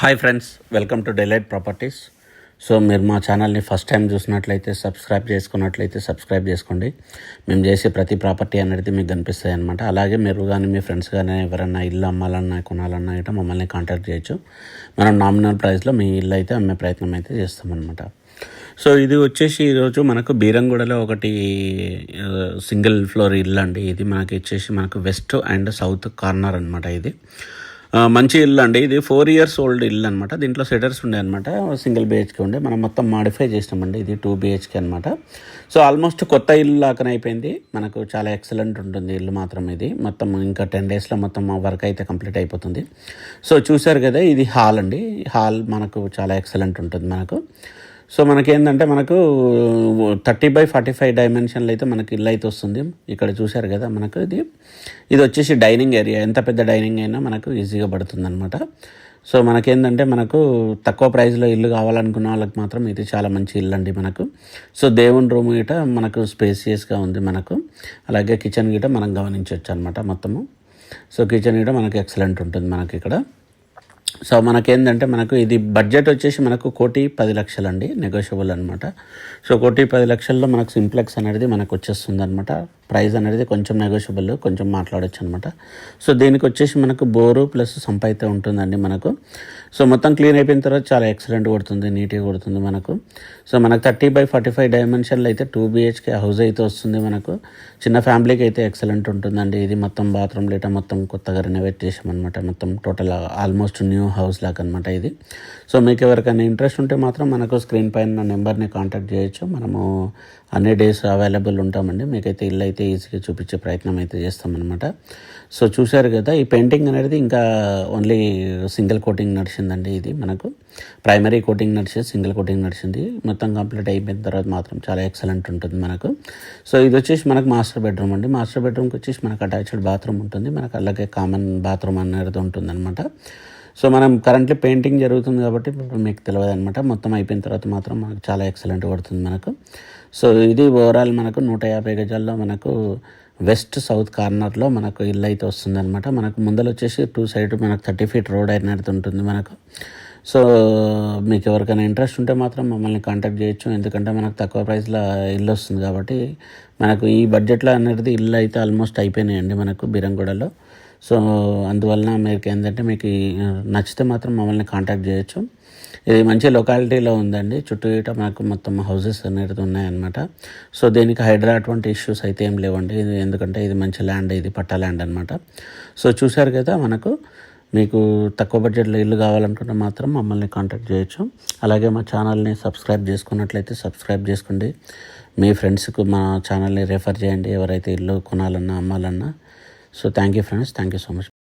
Hi friends, welcome to Delight properties. So మీరు మా ఛానల్ని ఫస్ట్ టైం చూసినట్లయితే సబ్స్క్రైబ్ చేసుకోండి. మేము చేసే ప్రతి ప్రాపర్టీ అనేది మీకు కనిపిస్తాయి అనమాట. అలాగే మీరు కానీ మీ ఫ్రెండ్స్ కానీ ఎవరైనా ఇల్లు అమ్మాలన్నా కొనాలన్నా అయితే మమ్మల్ని కాంటాక్ట్ చేయొచ్చు. మనం నామినల్ ప్రైస్లో మీ ఇల్లు అయితే అమ్మే ప్రయత్నం అయితే చేస్తామన్నమాట. సో ఇది వచ్చేసి ఈరోజు మనకు బీరంగూడలో ఒకటి సింగిల్ ఫ్లోర్ ఇల్లు అండి. ఇది మనకు వెస్ట్ అండ్ సౌత్ కార్నర్ అనమాట. ఇది మంచి ఇల్లు అండి. ఇది 4 years ఓల్డ్ ఇల్లు అనమాట. దీంట్లో సెటర్స్ ఉండే అనమాట. సింగిల్ బిహెచ్కే ఉండే, మనం మొత్తం మాడిఫై చేసినామండి. ఇది 2 BHK అనమాట. సో ఆల్మోస్ట్ కొత్త ఇల్లు లాగానే అయిపోయింది. మనకు చాలా ఎక్సలెంట్ ఉంటుంది ఇల్లు మాత్రం. ఇది మొత్తం ఇంకా 10 daysలో మొత్తం వర్క్ అయితే కంప్లీట్ అయిపోతుంది. సో చూశారు కదా, ఇది హాల్ అండి. హాల్ మనకు చాలా ఎక్సలెంట్ ఉంటుంది మనకు. సో మనకేంటంటే మనకు 30x45 డైమెన్షన్లు అయితే మనకి ఇల్లు అయితే వస్తుంది. ఇక్కడ చూశారు కదా, మనకు ఇది వచ్చేసి డైనింగ్ ఏరియా. ఎంత పెద్ద డైనింగ్ అయినా మనకు ఈజీగా పడుతుంది అనమాట. సో మనకేంటంటే మనకు తక్కువ ప్రైస్లో ఇల్లు కావాలనుకున్న వాళ్ళకి మాత్రం ఇది చాలా మంచి ఇల్లు అండి మనకు. సో దేవుని రూమ్ గిట మనకు స్పేసియస్గా ఉంది మనకు. అలాగే కిచెన్ గిట మనం గమనించవచ్చు అనమాట మొత్తము. సో కిచెన్ గిట మనకు ఎక్సలెంట్ ఉంటుంది మనకి ఇక్కడ. సో మనకేంటంటే మనకు ఇది బడ్జెట్ వచ్చేసి మనకు 1,10,00,000 అండి, నెగోషియబుల్ అనమాట. సో 1,10,00,000లో మనకు సింప్లెక్స్ అనేది మనకు వచ్చేస్తుంది అనమాట. ప్రైస్ అనేది కొంచెం నెగోషియబుల్, కొంచెం మాట్లాడచ్చు అనమాట. సో దీనికి వచ్చేసి మనకు బోరు ప్లస్ సంప్ అయితే ఉంటుందండి మనకు. సో మొత్తం క్లీన్ అయిపోయిన తర్వాత చాలా ఎక్సలెంట్ కొడుతుంది, నీట్గా కొడుతుంది మనకు. సో మనకు 30x45 డైమెన్షన్లు అయితే 2 BHK హౌస్ అయితే వస్తుంది మనకు. చిన్న ఫ్యామిలీకి అయితే ఎక్సలెంట్ ఉంటుందండి. ఇది మొత్తం బాత్రూమ్ లేట మొత్తం కొత్తగా రెనోవేట్ చేసామన్నమాట. మొత్తం టోటల్ ఆల్మోస్ట్ న్యూ హౌస్ లాగా అనమాట ఇది. సో మీకు ఎవరికైనా ఇంట్రెస్ట్ ఉంటే మాత్రం మనకు స్క్రీన్ పైన నెంబర్ని కాంటాక్ట్ చేయొచ్చు. మనము అన్ని డేస్ అవైలబుల్ ఉంటామండి. మీకైతే ఇల్లు అయితే ఈజీగా చూపించే ప్రయత్నం అయితే చేస్తామన్నమాట. సో చూశారు కదా, ఈ పెయింటింగ్ అనేది ఇంకా ఓన్లీ సింగిల్ కోటింగ్ నడిచిందండి. ఇది మనకు ప్రైమరీ కోటింగ్ నడిచింది, సింగిల్ కోటింగ్ నడిచింది. మొత్తం కంప్లీట్ అయిపోయిన తర్వాత మాత్రం చాలా ఎక్సలెంట్ ఉంటుంది మనకు. సో ఇది వచ్చేసి మనకు మాస్టర్ బెడ్రూమ్ అండి. మాస్టర్ బెడ్రూమ్కి వచ్చేసి మనకు అటాచ్డ్ బాత్రూమ్ ఉంటుంది మనకు. అలాగే కామన్ బాత్రూమ్ అనేది ఉంటుంది అనమాట. సో మనం కరెంట్లీ పెయింటింగ్ జరుగుతుంది కాబట్టి మీకు తెలియదు అనమాట. మొత్తం అయిపోయిన తర్వాత మాత్రం మనకు చాలా ఎక్సలెంట్ పడుతుంది మనకు. సో ఇది ఓవరాల్ మనకు 150 గజాల్లో మనకు వెస్ట్ సౌత్ కార్నర్లో మనకు ఇల్లు అయితే వస్తుంది అనమాట. మనకు ముందర వచ్చేసి 2 side మనకు 30 feet రోడ్ అనేది ఉంటుంది మనకు. సో మీకు ఎవరికైనా ఇంట్రెస్ట్ ఉంటే మాత్రం మమ్మల్ని కాంటాక్ట్ చేయొచ్చు. ఎందుకంటే మనకు తక్కువ ప్రైస్లో ఇల్లు వస్తుంది కాబట్టి మనకు ఈ బడ్జెట్లో అనేది ఇల్లు అయితే ఆల్మోస్ట్ అయిపోయినాయండి మనకు బీరంగూడలో. సో అందువలన మీకు ఏంటంటే మీకు నచ్చితే మాత్రం మమ్మల్ని కాంటాక్ట్ చేయొచ్చు. ఇది మంచి లొకాలిటీలో ఉందండి. చుట్టూ ఇట మనకు మొత్తం హౌసెస్ అనేది ఉన్నాయన్నమాట. సో దీనికి హైడ్రా అటువంటి ఇష్యూస్ అయితే ఏం లేవండి. ఇది ఎందుకంటే ఇది మంచి ల్యాండ్, ఇది పట్టా ల్యాండ్ అనమాట. సో చూశారు కదా, మనకు మీకు తక్కువ బడ్జెట్లో ఇల్లు కావాలనుకుంటే మాత్రం మమ్మల్ని కాంటాక్ట్ చేయొచ్చు. అలాగే మా ఛానల్ని సబ్స్క్రైబ్ చేసుకున్నట్లయితే సబ్స్క్రైబ్ చేసుకోండి. మీ ఫ్రెండ్స్కు మా ఛానల్ని రెఫర్ చేయండి ఎవరైతే ఇల్లు కొనాలన్నా అమ్మాలన్నా. So thank you friends, thank you so much.